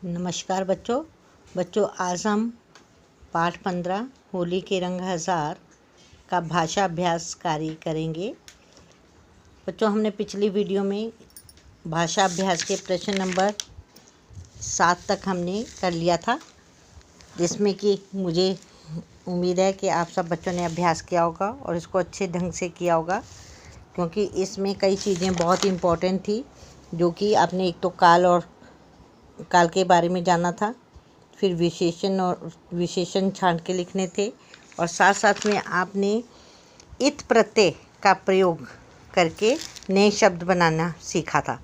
नमस्कार बच्चों आज हम पाठ 15 होली के रंग हजार का भाषा अभ्यास कार्य करेंगे। बच्चों हमने पिछली वीडियो में भाषा अभ्यास के प्रश्न नंबर 7 तक हमने कर लिया था, जिसमें कि मुझे उम्मीद है कि आप सब बच्चों ने अभ्यास किया होगा और इसको अच्छे ढंग से किया होगा, क्योंकि इसमें कई चीज़ें बहुत इम्पोर्टेंट थी, जो कि आपने एक तो काल के बारे में जाना था, फिर विशेषण छांट के लिखने थे, और साथ साथ में आपने इत प्रत्यय का प्रयोग करके नए शब्द बनाना सीखा था,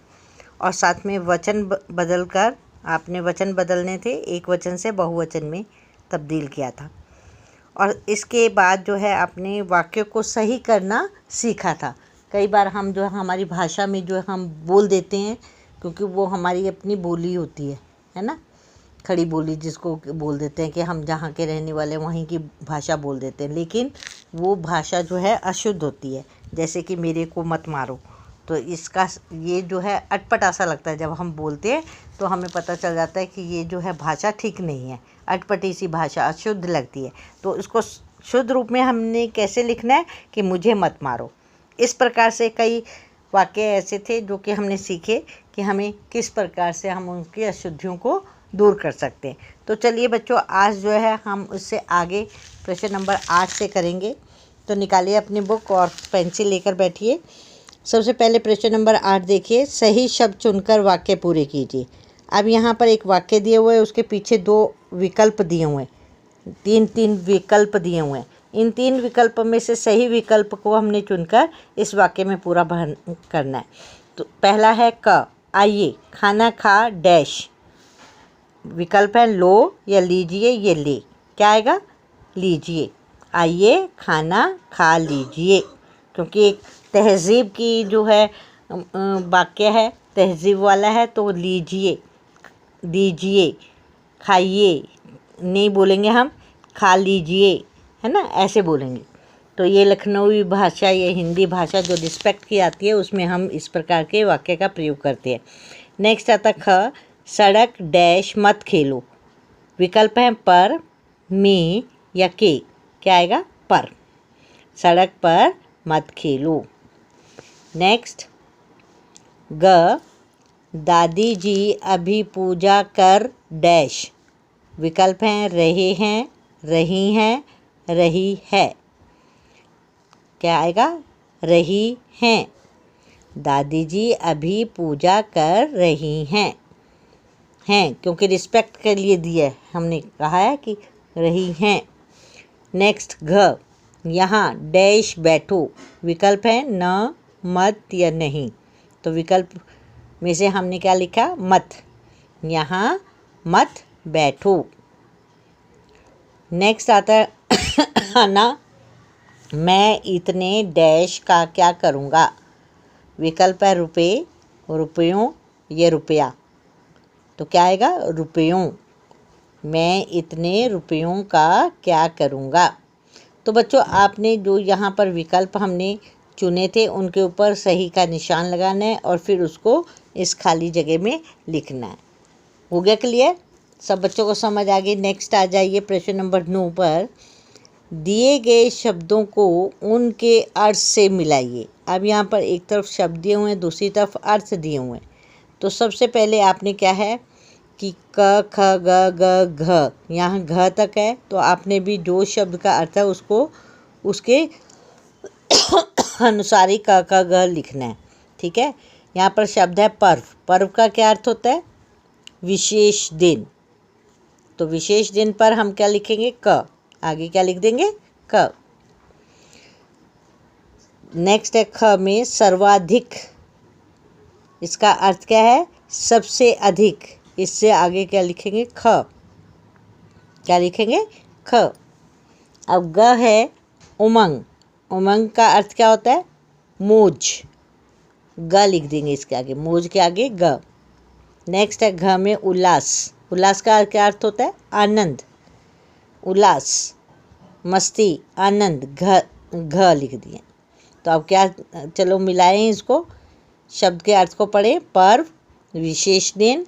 और साथ में वचन बदलकर आपने वचन बदलने थे, एक वचन से बहुवचन में तब्दील किया था। और इसके बाद जो है आपने वाक्य को सही करना सीखा था। कई बार हम जो हमारी भाषा में जो हम बोल देते हैं, क्योंकि वो हमारी अपनी बोली होती है ना, खड़ी बोली जिसको बोल देते हैं कि हम जहाँ के रहने वाले वहीं की भाषा बोल देते हैं, लेकिन वो भाषा जो है अशुद्ध होती है। जैसे कि मेरे को मत मारो, तो इसका ये जो है अटपटा सा लगता है। जब हम बोलते हैं तो हमें पता चल जाता है कि ये जो है भाषा ठीक नहीं है, अटपटी सी भाषा, अशुद्ध लगती है। तो इसको शुद्ध रूप में हमने कैसे लिखना है कि मुझे मत मारो। इस प्रकार से कई वाक्य ऐसे थे जो कि हमने सीखे कि हमें किस प्रकार से हम उनकी अशुद्धियों को दूर कर सकते हैं। तो चलिए बच्चों, आज जो है हम उससे आगे प्रश्न नंबर 8 से करेंगे। तो निकालिए अपनी बुक और पेंसिल लेकर बैठिए। सबसे पहले प्रश्न नंबर 8 देखिए, सही शब्द चुनकर वाक्य पूरे कीजिए। अब यहाँ पर एक वाक्य दिए हुए है, उसके पीछे 2 विकल्प दिए हुए हैं, 3 विकल्प दिए हुए हैं। इन 3 विकल्प में से सही विकल्प को हमने चुनकर इस वाक्य में पूरा करना है। तो पहला है क, आइए खाना खा डैश। विकल्प है लो या लीजिए, ये ले, क्या आएगा? लीजिए। आइए खाना खा लीजिए, क्योंकि एक तहज़ीब की जो है वाक्य है, तहज़ीब वाला है, तो लीजिए, दीजिए, खाइए नहीं बोलेंगे हम, खा लीजिए, है ना, ऐसे बोलेंगे। तो ये लखनवी भाषा, ये हिंदी भाषा जो रिस्पेक्ट की आती है, उसमें हम इस प्रकार के वाक्य का प्रयोग करते हैं। नेक्स्ट आता ख, सड़क डैश मत खेलो। विकल्प है पर, में या के, क्या आएगा? पर। सड़क पर मत खेलो। नेक्स्ट ग, दादी जी अभी पूजा कर डैश। विकल्प हैं रहे हैं, रही हैं, रही है, क्या आएगा? रही हैं। दादी जी अभी पूजा कर रही हैं, क्योंकि रिस्पेक्ट के लिए दिया है, हमने कहा है कि रही हैं। नेक्स्ट घ, यहाँ डैश बैठो। विकल्प है न, मत या नहीं। तो विकल्प में से हमने क्या लिखा? मत, यहाँ मत बैठो। नेक्स्ट आता है ना, मैं इतने डैश का क्या करूँगा। विकल्प है रुपये, रुपयों या रुपया, तो क्या आएगा? रुपयों। मैं इतने रुपयों का क्या करूँगा। तो बच्चों, आपने जो यहाँ पर विकल्प हमने चुने थे, उनके ऊपर सही का निशान लगाना है और फिर उसको इस खाली जगह में लिखना है। हो गया क्लियर? सब बच्चों को समझ आ गई। नेक्स्ट आ जाइए प्रश्न नंबर 9 पर। दिए गए शब्दों को उनके अर्थ से मिलाइए। अब यहाँ पर एक तरफ शब्द दिए हुए हैं, दूसरी तरफ अर्थ दिए हुए हैं। तो सबसे पहले आपने क्या है कि क, ख, ग, ग, घ, यहाँ घ तक है, तो आपने भी जो शब्द का अर्थ है उसको उसके अनुसार ही क, ख, ग लिखना है, ठीक है। यहाँ पर शब्द है पर्व। पर्व का क्या अर्थ होता है? विशेष दिन। तो विशेष दिन पर हम क्या लिखेंगे? क। आगे क्या लिख देंगे? क। नेक्स्ट है ख में सर्वाधिक। इसका अर्थ क्या है? सबसे अधिक। इससे आगे क्या लिखेंगे? ख। क्या लिखेंगे? ख। अब ग है उमंग। उमंग का अर्थ क्या होता है? मौज। ग लिख देंगे इसके आगे, मौज के आगे ग। नेक्स्ट है घ में उल्लास। उल्लास का क्या अर्थ होता है? आनंद। उल्लास, मस्ती, आनंद, घ लिख दिए। तो अब क्या, चलो मिलाएं इसको, शब्द के अर्थ को पढ़ें। पर्व, विशेष दिन,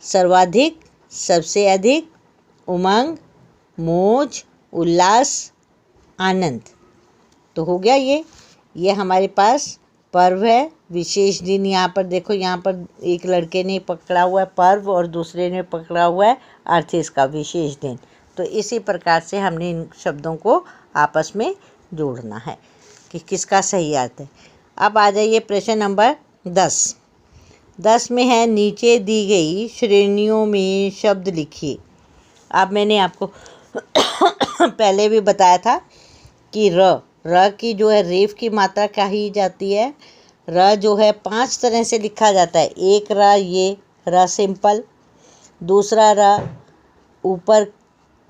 सर्वाधिक, सबसे अधिक, उमंग, मौज, उल्लास, आनंद। तो हो गया ये हमारे पास पर्व है, विशेष दिन। यहाँ पर देखो, यहाँ पर एक लड़के ने पकड़ा हुआ है पर्व और दूसरे ने पकड़ा हुआ है अर्थ इसका विशेष दिन। तो इसी प्रकार से हमने इन शब्दों को आपस में जोड़ना है कि किसका सही अर्थ है। अब आ जाइए प्रश्न नंबर 10। 10 में है, नीचे दी गई श्रेणियों में शब्द लिखिए। अब मैंने आपको पहले भी बताया था कि र की जो है रेफ की मात्रा कही जाती है। र जो है 5 तरह से लिखा जाता है। एक ये र सिंपल, दूसरा र ऊपर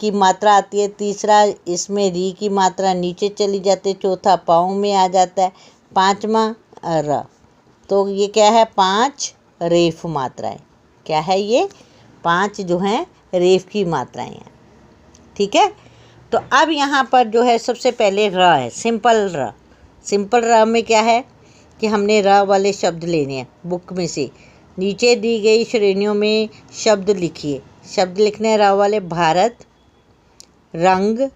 की मात्रा आती है, तीसरा इसमें री की मात्रा नीचे चली जाती है, चौथा पाँव में आ जाता है, पांचवा र। तो ये क्या है? 5 रेफ मात्राएं। क्या है ये? 5 जो हैं रेफ की मात्राएं हैं। ठीक है। तो अब यहाँ पर जो है सबसे पहले र है, सिंपल र। सिंपल र में क्या है कि हमने र वाले शब्द लेने हैं बुक में से। नीचे दी गई श्रेणियों में शब्द लिखिए। शब्द लिखने हैं र वाले। भारत, रंग,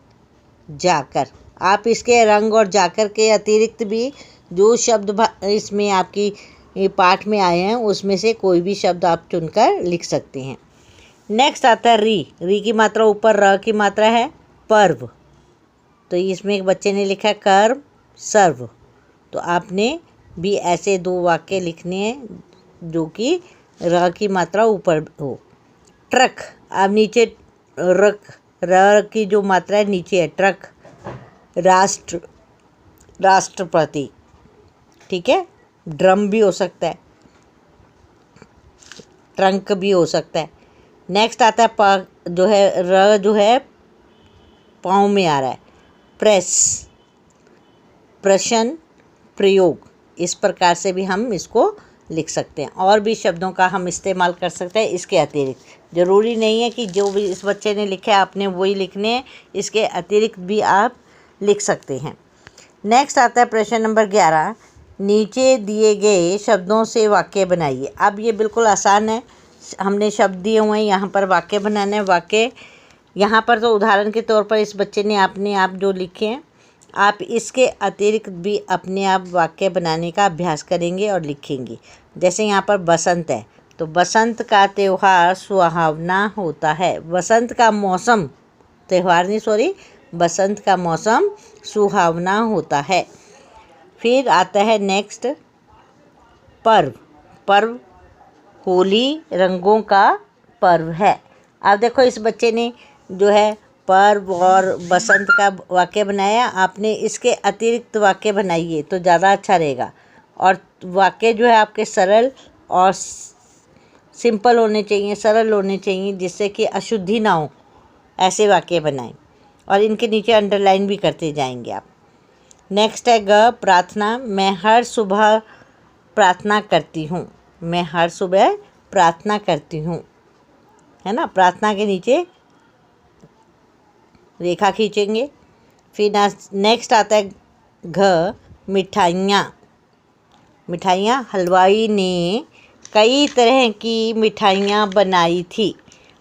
जाकर। आप इसके रंग और जाकर के अतिरिक्त भी जो शब्द इसमें आपकी पाठ में आए हैं उसमें से कोई भी शब्द आप चुनकर लिख सकते हैं। नेक्स्ट आता है री। री की मात्रा ऊपर, र की मात्रा है पर्व। तो इसमें एक बच्चे ने लिखा कर्म, सर्व। तो आपने भी ऐसे 2 वाक्य लिखने हैं जो कि र की मात्रा ऊपर हो। ट्रक। अब नीचे र की जो मात्रा है नीचे है, ट्रक। राष्ट्र, राष्ट्रपति। ठीक है। ड्रम भी हो सकता है, ट्रंक भी हो सकता है। नेक्स्ट आता है जो है र जो है पाँव में आ रहा है, प्रेस, प्रश्न, प्रयोग। इस प्रकार से भी हम इसको लिख सकते हैं। और भी शब्दों का हम इस्तेमाल कर सकते हैं इसके अतिरिक्त। ज़रूरी नहीं है कि जो भी इस बच्चे ने लिखा है आपने वही लिखने हैं, इसके अतिरिक्त भी आप लिख सकते हैं। नेक्स्ट आता है प्रश्न नंबर 11। नीचे दिए गए शब्दों से वाक्य बनाइए। अब ये बिल्कुल आसान है। हमने शब्द दिए हुए हैं, यहाँ पर वाक्य बनाना है। वाक्य यहाँ पर तो उदाहरण के तौर पर इस बच्चे ने अपने आप जो लिखे हैं, आप इसके अतिरिक्त भी अपने आप वाक्य बनाने का अभ्यास करेंगे और लिखेंगे। जैसे यहाँ पर बसंत है, तो बसंत का त्यौहार सुहावना होता है। बसंत का मौसम, त्यौहार नहीं सॉरी, बसंत का मौसम सुहावना होता है। फिर आता है नेक्स्ट पर्व। पर्व होली रंगों का पर्व है। अब देखो इस बच्चे ने जो है पर्व और बसंत का वाक्य बनाया। आपने इसके अतिरिक्त वाक्य बनाइए तो ज़्यादा अच्छा रहेगा। और वाक्य जो है आपके सरल और सिंपल होने चाहिए, सरल होने चाहिए, जिससे कि अशुद्धि ना हो। ऐसे वाक्य बनाएं और इनके नीचे अंडरलाइन भी करते जाएंगे आप। नेक्स्ट है ग, प्रार्थना। मैं हर सुबह प्रार्थना करती हूँ। मैं हर सुबह प्रार्थना करती हूँ, है ना। प्रार्थना के नीचे रेखा खींचेंगे। फिर नेक्स्ट आता है घ, मिठाइयाँ। मिठाइयाँ, हलवाई ने कई तरह की मिठाइयाँ बनाई थी।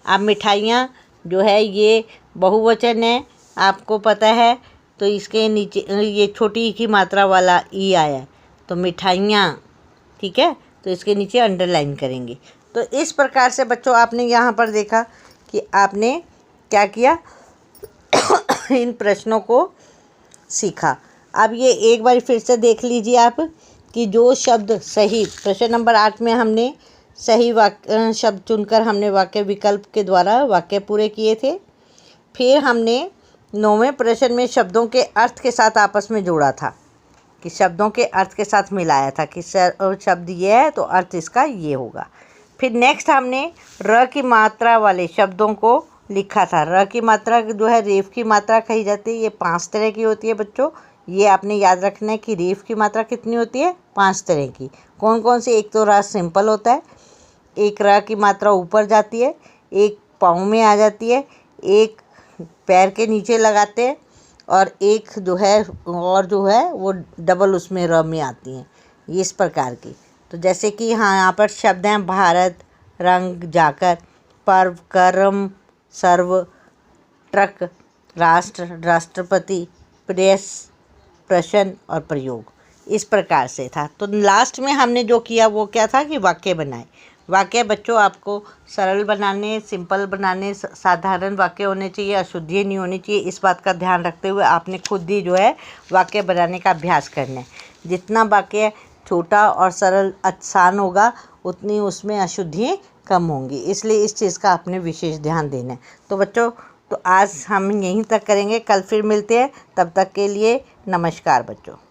अब मिठाइयाँ जो है ये बहुवचन है, आपको पता है। तो इसके नीचे ये छोटी की मात्रा वाला ई आया है, तो मिठाइयाँ। ठीक है। तो इसके नीचे अंडरलाइन करेंगे। तो इस प्रकार से बच्चों आपने यहाँ पर देखा कि आपने क्या किया, इन प्रश्नों को सीखा। अब ये एक बार फिर से देख लीजिए आप कि जो शब्द सही, प्रश्न नंबर 8 में हमने सही वाक्य शब्द चुनकर हमने वाक्य विकल्प के द्वारा वाक्य पूरे किए थे। फिर हमने 9वें प्रश्न में शब्दों के अर्थ के साथ आपस में जोड़ा था, कि शब्दों के अर्थ के साथ मिलाया था कि शब्द ये है तो अर्थ इसका ये होगा। फिर नेक्स्ट हमने र की मात्रा वाले शब्दों को लिखा था। र की मात्रा जो है रेफ की मात्रा कही जाती है। ये 5 तरह की होती है बच्चों। ये आपने याद रखना है कि रेफ की मात्रा कितनी होती है? 5 तरह की। कौन कौन सी? एक तो र सिंपल होता है, एक र की मात्रा ऊपर जाती है, एक पाँव में आ जाती है, एक पैर के नीचे लगाते हैं, और एक जो है वो डबल उसमें र में आती हैं। ये इस प्रकार की। तो जैसे कि हाँ, यहाँ पर शब्द हैं भारत, रंग, जाकर। पर्व, कर्म, सर्व, ट्रक, राष्ट्र, राष्ट्रपति, प्रेस, प्रश्न और प्रयोग। इस प्रकार से था। तो लास्ट में हमने जो किया वो क्या था कि वाक्य बनाए। वाक्य बच्चों आपको सरल बनाने, सिंपल बनाने, साधारण वाक्य होने चाहिए, अशुद्धि नहीं होनी चाहिए। इस बात का ध्यान रखते हुए आपने खुद ही जो है वाक्य बनाने का अभ्यास करना है। जितना वाक्य छोटा और सरल आसान होगा उतनी उसमें अशुद्धियाँ कम होंगी, इसलिए इस चीज़ का आपने विशेष ध्यान देना है। तो बच्चों, तो आज हम यहीं तक करेंगे, कल फिर मिलते हैं। तब तक के लिए नमस्कार बच्चों।